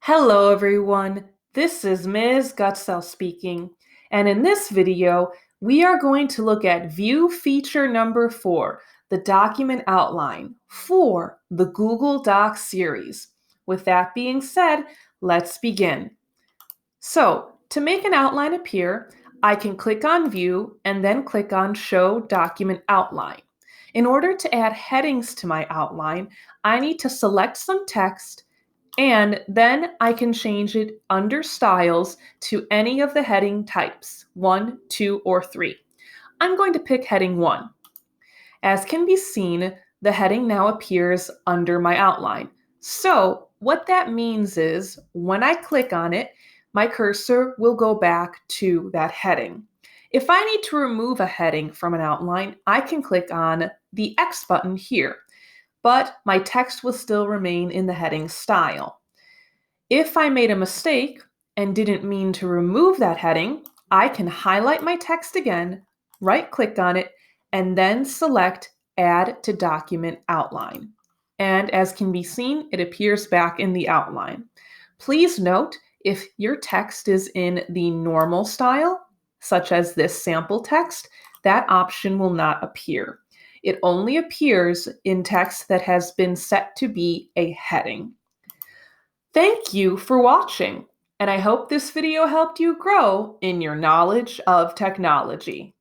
Hello everyone, this is Ms. Gutsell speaking, and in this video, we are going to look at view feature number 4, the document outline for the Google Docs series. With that being said, let's begin. So, to make an outline appear, I can click on View and then click on Show Document Outline. In order to add headings to my outline, I need to select some text and then I can change it under styles to any of the heading types, 1, 2, or 3. I'm going to pick heading 1. As can be seen, the heading now appears under my outline. So what that means is when I click on it, my cursor will go back to that heading. If I need to remove a heading from an outline, I can click on the X button here, but my text will still remain in the heading style. If I made a mistake and didn't mean to remove that heading, I can highlight my text again, right-click on it, and then select Add to Document Outline. And as can be seen, it appears back in the outline. Please note, if your text is in the normal style, such as this sample text, that option will not appear. It only appears in text that has been set to be a heading. Thank you for watching, and I hope this video helped you grow in your knowledge of technology.